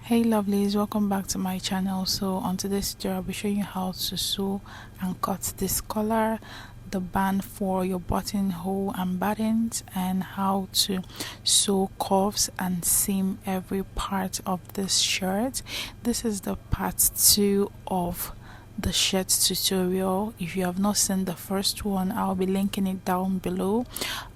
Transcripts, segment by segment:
Hey lovelies, welcome back to my channel. So on today's tutorial I'll be showing you how to sew and cut this collar, the band for your buttonhole and buttons, and how to sew cuffs and seam every part of this shirt. This is the part 2 of the shirt tutorial. If you have not seen the first one, I'll be linking it down below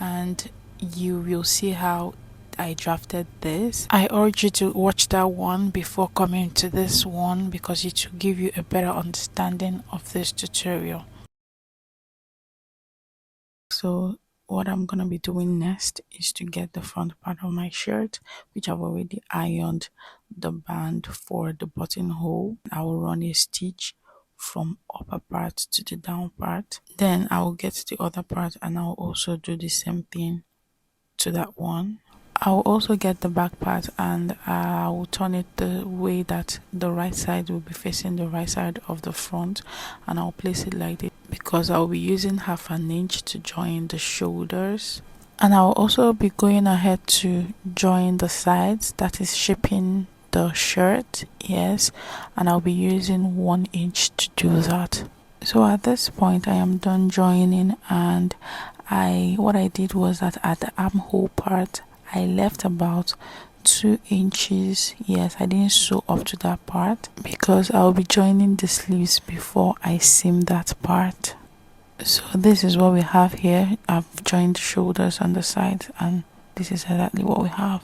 and you will see how I drafted this. I urge you to watch that one before coming to this one because it will give you a better understanding of this tutorial. So what I'm gonna be doing next is to get the front part of my shirt, which I've already ironed the band for the buttonhole. I will run a stitch from upper part to the down part. Then I will get the other part and I'll also do the same thing to that one. I'll also get the back part and I will turn it the way that the right side will be facing the right side of the front, and I'll place it like this because I'll be using 1/2 inch to join the shoulders, and I'll also be going ahead to join the sides, that is shaping the shirt, yes, and I'll be using 1 inch to do that. So at this point I am done joining, and what I did was that at the armhole part I left about 2 inches. Yes, I didn't sew up to that part because I'll be joining the sleeves before I seam that part. So this is what we have here. I've joined the shoulders and the sides, and this is exactly what we have.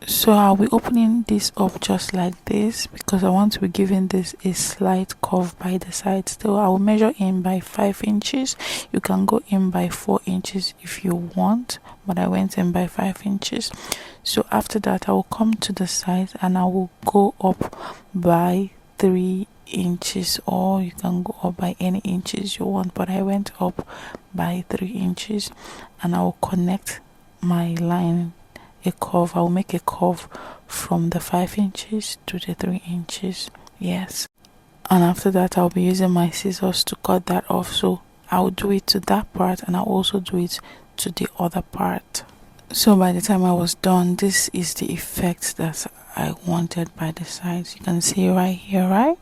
So I'll be opening this up just like this because I want to be giving this a slight curve by the sides. So I will measure in by 5 inches. You can go in by 4 inches if you want, but I went in by 5 inches. So after that I will come to the side and I will go up by 3 inches, or you can go up by any inches you want, but I went up by 3 inches, and I will connect my line a curve. I will make a curve from the 5 inches to the 3 inches, yes, and after that I'll be using my scissors to cut that off. So I'll do it to that part and I'll also do it to the other part. So by the time I was done, this is the effect that I wanted by the sides. You can see right here, right?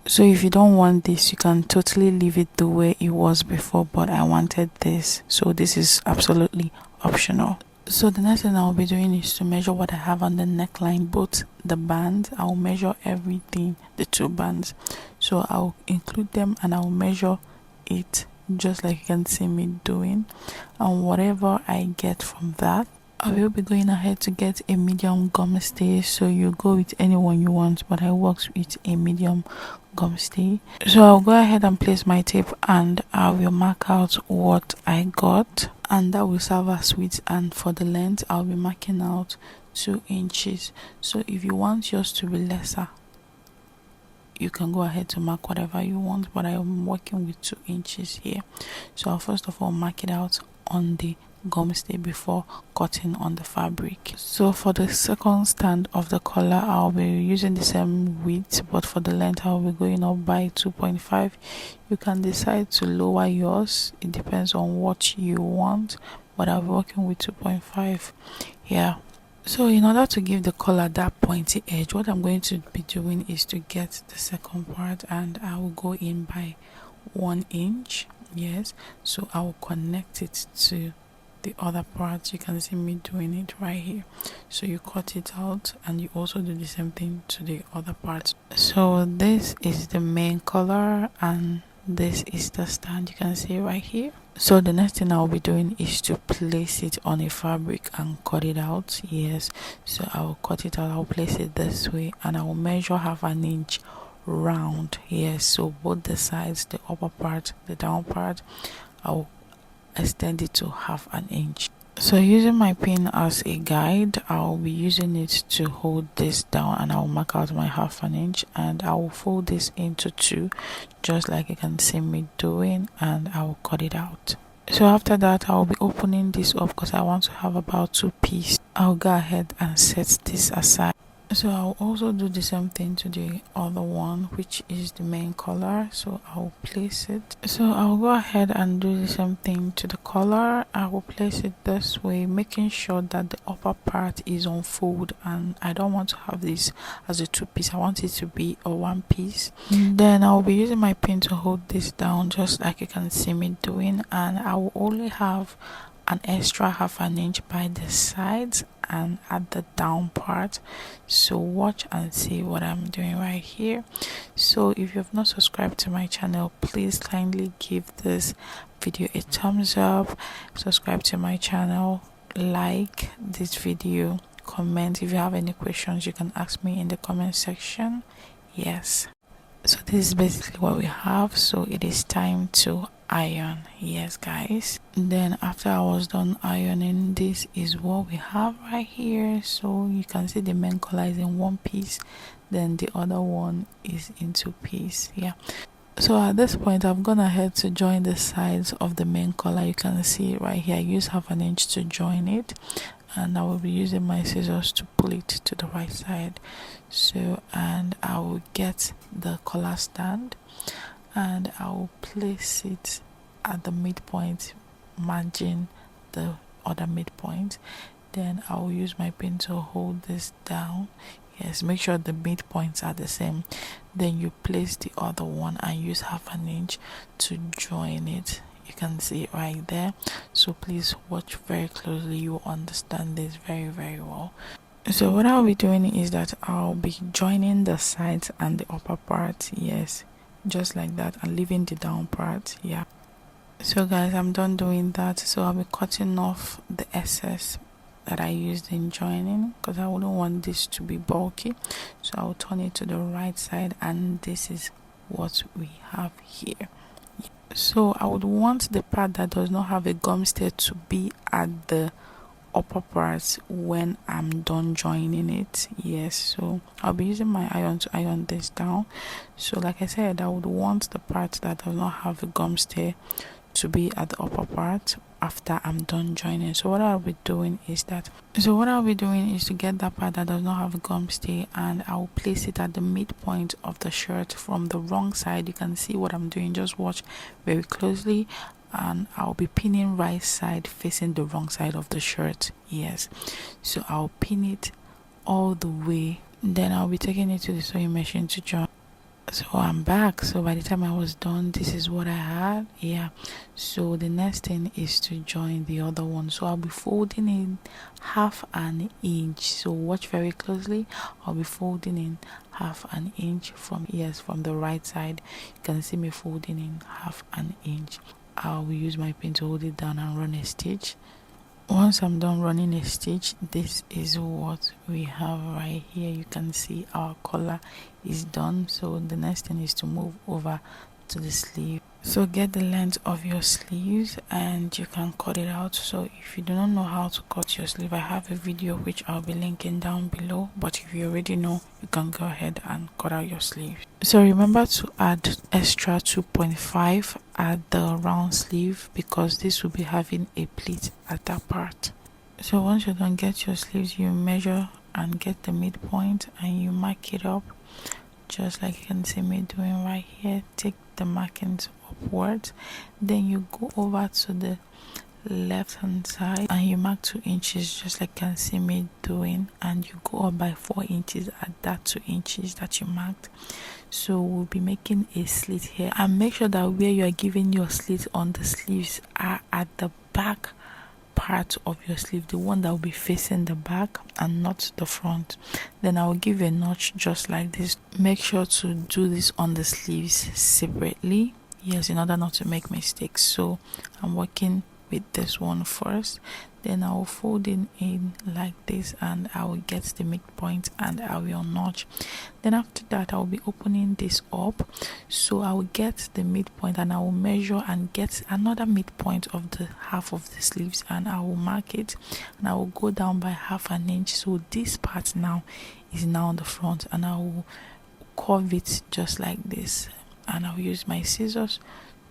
So if you don't want this, you can totally leave it the way it was before, but I wanted this, so this is absolutely optional. So the next thing I'll be doing is to measure what I have on the neckline, both the bands. I'll measure everything, the 2 bands. So I'll include them and I'll measure it just like you can see me doing. And whatever I get from that, I will be going ahead to get a medium gum stay. So you go with anyone you want, but I work with a medium gum stay. So I'll go ahead and place my tape and I will mark out what I got, and that will serve as width. And for the length I'll be marking out 2 inches. So if you want yours to be lesser, you can go ahead to mark whatever you want, but I'm working with 2 inches here. So I'll first of all mark it out on the gum stay before cutting on the fabric. So for the second stand of the collar, I'll be using the same width, but for the length I'll be going up by 2.5. You can decide to lower yours, it depends on what you want, but I'll be working with 2.5 here. So in order to give the collar that pointy edge, what I'm going to be doing is to get the second part and I will go in by 1 inch, yes, so I will connect it to the other part. You can see me doing it right here. So you cut it out and you also do the same thing to the other part. So this is the main collar and this is the stand, you can see right here. So the next thing I'll be doing is to place it on a fabric and cut it out, yes. So I'll cut it out, I'll place it this way and I'll measure 1/2 inch round, yes. So both the sides, the upper part, the down part, I'll extend it to 1/2 inch. So using my pin as a guide, I'll be using it to hold this down and I'll mark out my 1/2 inch and I'll fold this into 2 just like you can see me doing, and I'll cut it out. So after that I'll be opening this up because I want to have about 2 pieces. I'll go ahead and set this aside. So I'll also do the same thing to the other one, which is the main collar. So I'll place it. So I'll go ahead and do the same thing to the collar. I will place it this way, making sure that the upper part is on fold, and I don't want to have this as a two piece. I want it to be a one piece. Then I'll be using my pin to hold this down, just like you can see me doing, and I will only have an extra half an inch by the sides and at the down part. So watch and see what I'm doing right here. So if you have not subscribed to my channel, please kindly give this video a thumbs up, subscribe to my channel, like this video, comment. If you have any questions, you can ask me in the comment section. Yes, so this is basically what we have. So it is time to iron. Yes guys, then after I was done ironing, this is what we have right here. So you can see the main collar is in one piece, then the other one is in two piece. Yeah, so at this point I'm gonna head to join the sides of the main collar. You can see right here I use half an inch to join it, and I will be using my scissors to pull it to the right side. So, and I will get the collar stand and I will place it at the midpoint, margin the other midpoint. Then I will use my pin to hold this down. Yes, make sure the midpoints are the same. Then you place the other one and use half an inch to join it. You can see it right there. So please watch very closely, you will understand this very well. So what I'll be doing is that I'll be joining the sides and the upper part, yes, just like that, and leaving the down part. Yeah, so guys, I'm done doing that. So I'll be cutting off the excess that I used in joining, because I wouldn't want this to be bulky. So I'll turn it to the right side, and this is what we have here. So I would want the part that does not have a gum stay to be at the upper part when I'm done joining it. Yes, so I'll be using my iron to iron this down. So like I said, I would want the part that does not have a gum stay to be at the upper part after I'm done joining. So what I'll be doing is to get that part that does not have a gum stay, and I'll place it at the midpoint of the shirt from the wrong side. You can see what I'm doing, just watch very closely. And I'll be pinning right side facing the wrong side of the shirt. Yes, so I'll pin it all the way, then I'll be taking it to the sewing machine to join. So I'm back. So by the time I was done, this is what I had. Yeah, so the next thing is to join the other one. So I'll be folding in half an inch. So watch very closely. I'll be folding in half an inch from the right side. You can see me folding in half an inch. I will use my pin to hold it down and run a stitch. Once I'm done running a stitch, this is what we have right here. You can see our collar is done. So the next thing is to move over to the sleeve. So get the length of your sleeves and you can cut it out. So if you do not know how to cut your sleeve, I have a video which I'll be linking down below, but if you already know, you can go ahead and cut out your sleeve. So remember to add extra 2.5 at the round sleeve, because this will be having a pleat at that part. So once you don't get your sleeves, you measure and get the midpoint and you mark it up, just like you can see me doing right here. Take the markings upwards, then you go over to the left hand side and you mark 2 inches, just like you can see me doing, and you go up by 4 inches at that 2 inches that you marked. So we'll be making a slit here, and make sure that where you are giving your slit on the sleeves are at the back part of your sleeve, the one that will be facing the back and not the front. Then I will give a notch just like this. Make sure to do this on the sleeves separately, yes, in order not to make mistakes. So I'm working with this one first, then I will fold it in like this and I will get the midpoint and I will notch. Then after that I will be opening this up, so I will get the midpoint and I will measure and get another midpoint of the half of the sleeves, and I will mark it and I will go down by half an inch. So this part now is now on the front, and I will curve it just like this, and I'll use my scissors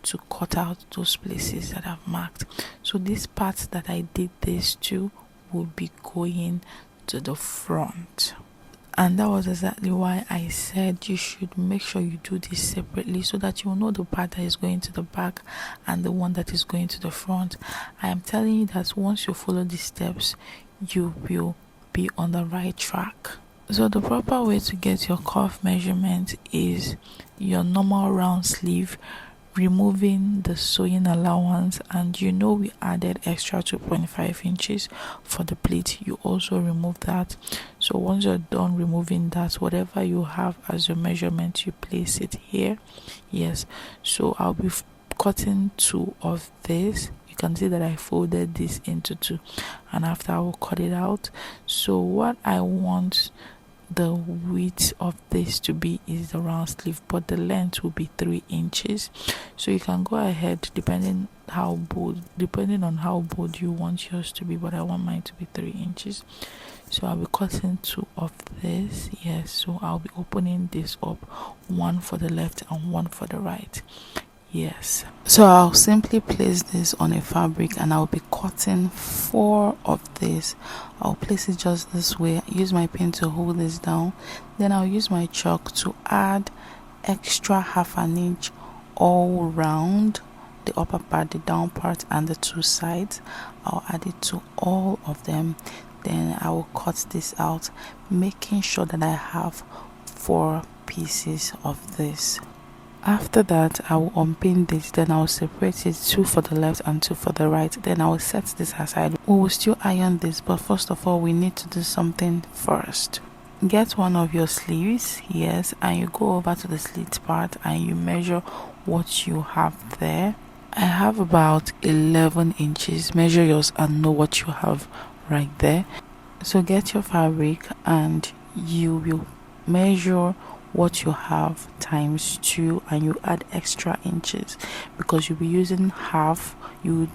to cut out those places that I've marked. So this part that I did this to will be going to the front. And that was exactly why I said you should make sure you do this separately, so that you will know the part that is going to the back and the one that is going to the front. I am telling you that once you follow these steps, you will be on the right track. So the proper way to get your cuff measurement is your normal round sleeve, removing the sewing allowance, and we added extra 2.5 inches for the pleat. You also remove that. So once you're done removing that, whatever you have as your measurement, you place it here. Yes, so I'll be cutting 2 of this. You can see that I folded this into 2, and after I will cut it out. So what I want the width of this to be is the round sleeve, but the length will be 3 inches. So you can go ahead depending on how bold you want yours to be, but I want mine to be 3 inches. So I'll be cutting 2 of this. Yes, so I'll be opening this up, 1 for the left and 1 for the right. Yes, so I'll simply place this on a fabric and I'll be cutting 4 of this. I'll place it just this way, use my pin to hold this down, then I'll use my chalk to add extra 1/2 inch all round the upper part, the down part, and the 2 sides. I'll add it to all of them. Then I will cut this out, making sure that I have 4 pieces of this. After that, I will unpin this, then I will separate it, 2 for the left and 2 for the right. Then I will set this aside. We will still iron this, but first of all, we need to do something first. Get one of your sleeves, yes, and you go over to the slit part and you measure what you have there. I have about 11 inches. Measure yours and know what you have right there. So get your fabric and you will measure what you have times 2, and you add extra inches because you'll be using half. You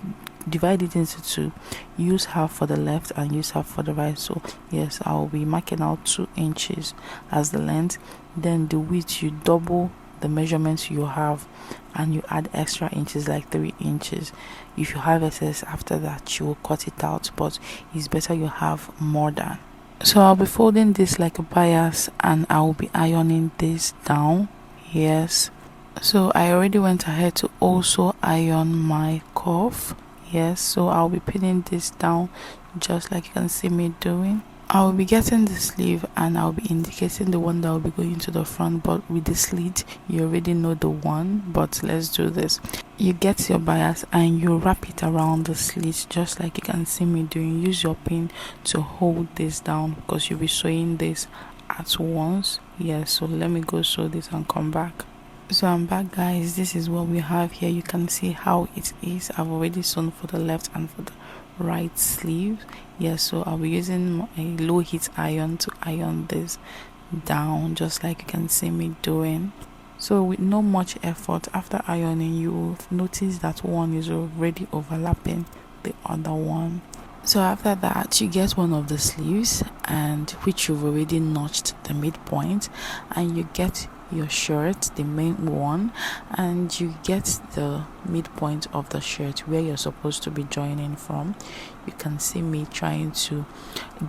divide it into 2, use half for the left and use half for the right. So yes, I'll be marking out 2 inches as the length. Then the width, you double the measurements you have and you add extra inches, like 3 inches. If you have excess after that, you will cut it out, but it's better you have more than. So I'll be folding this like a bias and I will be ironing this down. Yes, so I already went ahead to also iron my cuff. Yes, so I'll be pinning this down just like you can see me doing. I'll be getting the sleeve and I'll be indicating the one that will be going to the front, but with the slit you already know the one, but let's do this. You get your bias and you wrap it around the slit just like you can see me doing. Use your pin to hold this down because you'll be sewing this at once. Yes, so let me go sew this and come back. So I'm back, guys. This is what we have here. You can see how it is. I've already sewn for the left and for the right sleeve. Yes, so I'll be using a low heat iron to iron this down just like you can see me doing. So with no much effort, after ironing, you will notice that one is already overlapping the other one. So after that, you get one of the sleeves, and which you've already notched the midpoint, and you get your shirt, the main one, and you get the midpoint of the shirt where you're supposed to be joining from. You can see me trying to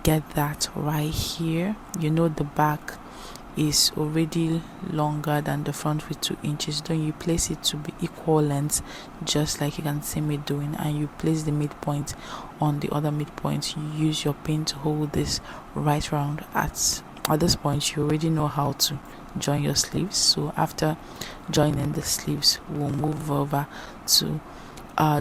get that right here. The back is already longer than the front with 2 inches. Then you place it to be equal length just like you can see me doing, and you place the midpoint on the other midpoint. You use your pin to hold this right round. At this point, you already know how to join your sleeves. So after joining the sleeves, we'll move over to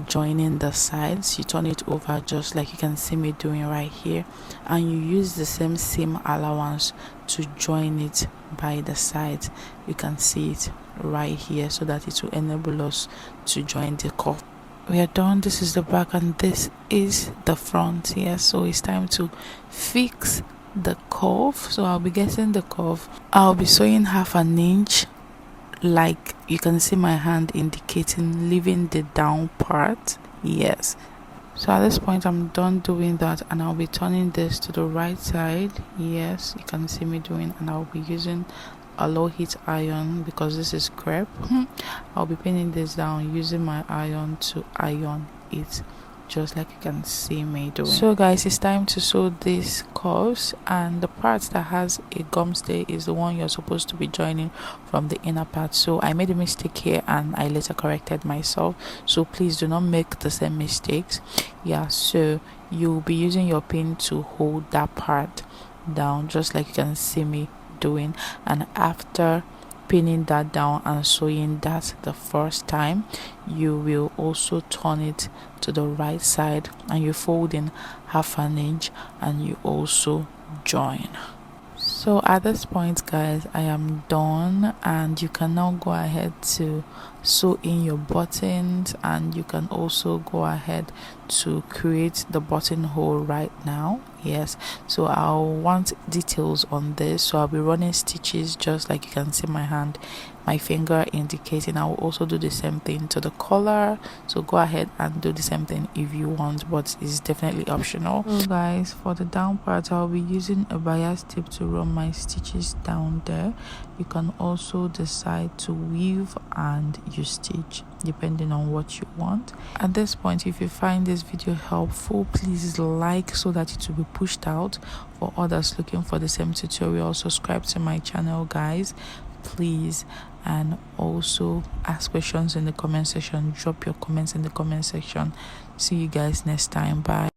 joining the sides. You turn it over just like you can see me doing right here, and you use the same seam allowance to join it by the sides. You can see it right here so that it will enable us to join the cuff. We are done. This is the back and this is the front. Yes, so it's time to fix the cuff. So I'll be getting the cuff. I'll be sewing 1/2 inch like you can see my hand indicating, leaving the down part. Yes, so at this point I'm done doing that, and I'll be turning this to the right side. Yes, you can see me doing, and I'll be using a low heat iron because this is crepe. I'll be pinning this down using my iron to iron it just like you can see me doing. So guys, it's time to sew this cuffs, and the part that has a gum stay is the one you're supposed to be joining from the inner part. So I made a mistake here and I later corrected myself, so please do not make the same mistakes. Yeah, so you'll be using your pin to hold that part down just like you can see me doing, and after pinning that down and sewing that the first time, you will also turn it to the right side and you fold in 1/2 inch and you also join. So at this point guys, I am done, and you can now go ahead to sew in your buttons, and you can also go ahead to create the buttonhole right now. Yes, so I'll want details on this, so I'll be running stitches just like you can see my hand, my finger indicating. I will also do the same thing to the collar, so go ahead and do the same thing if you want, but it's definitely optional. So guys, for the down part, I'll be using a bias tape to run my stitches down there. You can also decide to weave and you stitch depending on what you want. At this point, if you find this video helpful, please like so that it will be pushed out for others looking for the same tutorial. Subscribe to my channel guys, please, and also ask questions in the comment section. Drop your comments in the comment section. See you guys next time. Bye.